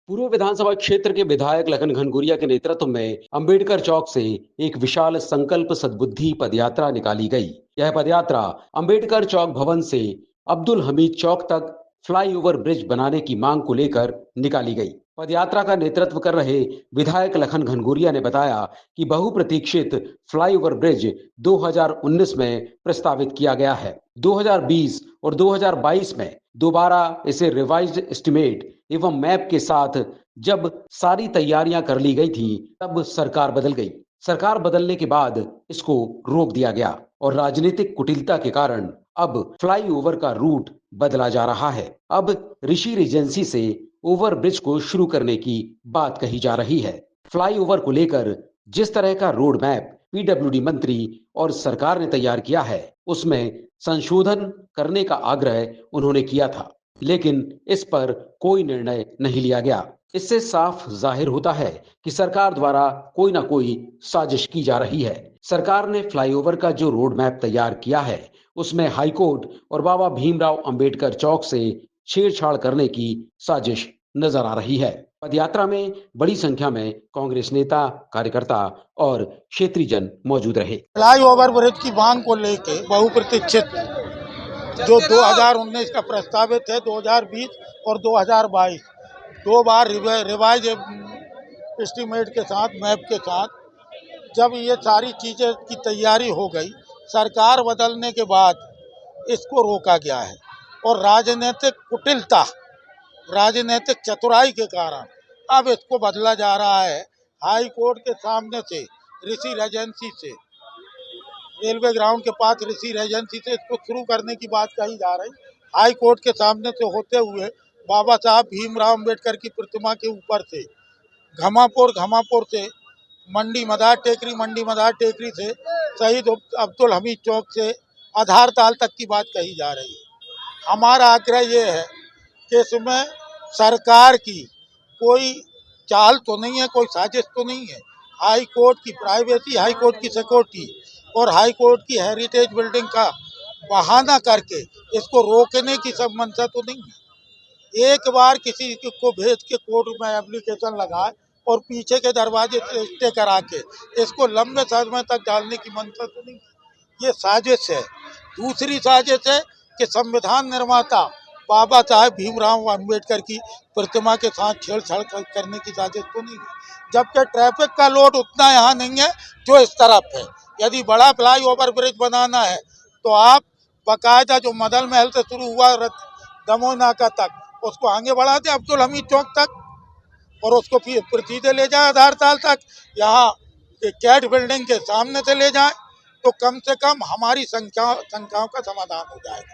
पूर्व विधानसभा क्षेत्र के विधायक लखन घनघोरिया के नेतृत्व में अंबेडकर चौक से एक विशाल संकल्प सद्बुद्धि पदयात्रा निकाली गई। यह पदयात्रा अंबेडकर चौक भवन से अब्दुल हमीद चौक तक फ्लाईओवर ब्रिज बनाने की मांग को लेकर निकाली गई। पदयात्रा का नेतृत्व कर रहे विधायक लखन घनघोरिया ने बताया कि बहुप्रतीक्षित फ्लाईओवर ब्रिज 2019 में प्रस्तावित किया गया है। 2020 और 2022 में दोबारा इसे रिवाइज्ड एस्टिमेट एवं मैप के साथ जब सारी तैयारियां कर ली गई थी, तब सरकार बदल गई। सरकार बदलने के बाद इसको रोक दिया गया और राजनीतिक कुटिलता के कारण अब फ्लाईओवर का रूट बदला जा रहा है। अब ऋषि रेजेंसी से ओवर ब्रिज को शुरू करने की बात कही जा रही है। फ्लाईओवर को लेकर जिस तरह का रोड मैप पीडब्ल्यूडी मंत्री और सरकार ने तैयार किया है, उसमें संशोधन करने का आग्रह उन्होंने किया था, लेकिन इस पर कोई निर्णय नहीं लिया गया। इससे साफ जाहिर होता है कि सरकार द्वारा कोई ना कोई साजिश की जा रही है। सरकार ने फ्लाईओवर का जो रोड मैप तैयार किया है, उसमें हाईकोर्ट और बाबा भीमराव अंबेडकर चौक से छेड़छाड़ करने की साजिश नजर आ रही है। पदयात्रा में बड़ी संख्या में कांग्रेस नेता, कार्यकर्ता और क्षेत्रीय जन मौजूद रहे। फ्लाई ओवर ब्रिज की मांग को लेके बहुप्रतीक्षित जो 2019 का प्रस्तावित है, 2020 और 2022 दो बार रिवाइज एस्टीमेट के साथ, मैप के साथ, जब ये सारी चीज़ें की तैयारी हो गई, सरकार बदलने के बाद इसको रोका गया है और राजनीतिक कुटिलता, राजनीतिक चतुराई के कारण अब इसको बदला जा रहा है। हाई कोर्ट के सामने से, ऋषि रेजेंसी से, रेलवे ग्राउंड के पास ऋषि रेजेंसी से इसको शुरू करने की बात कही जा रही। हाई कोर्ट के सामने से होते हुए बाबा साहब भीमराव अंबेडकर की प्रतिमा के ऊपर से घमापुर से मंडी मदार टेकरी से शहीद अब्दुल हमीद चौक से आधार ताल तक की बात कही जा रही है। हमारा आग्रह ये है कि इसमें सरकार की कोई चाल तो नहीं है, कोई साजिश तो नहीं है। हाई कोर्ट की प्राइवेसी, हाई कोर्ट की सिक्योरिटी और हाई कोर्ट की हेरिटेज बिल्डिंग का बहाना करके इसको रोकने की सब मंशा तो नहीं है। एक बार किसी को भेज के कोर्ट में एप्लीकेशन लगाए और पीछे के दरवाजे से स्टे करा के इसको लंबे समय तक डालने की मंशा तो नहीं है। ये साजिश है। दूसरी साजिश है कि संविधान निर्माता बाबा साहेब भीमराव अंबेडकर की प्रतिमा के साथ छेड़छाड़ करने की साजिश तो नहीं है, जबकि ट्रैफिक का लोड उतना यहाँ नहीं है जो इस तरफ है। यदि बड़ा फ्लाई ओवर ब्रिज बनाना है तो आप बाकायदा जो मदन महल से शुरू हुआ दमोह नाका तक, उसको आगे बढ़ा दें अब्दुल हमीद चौक तक और उसको फिर सीधे ले जाए आधार ताल तक, यहाँ कैट बिल्डिंग के सामने से ले जाए, तो कम से कम हमारी शंकाओं का समाधान हो जाएगा।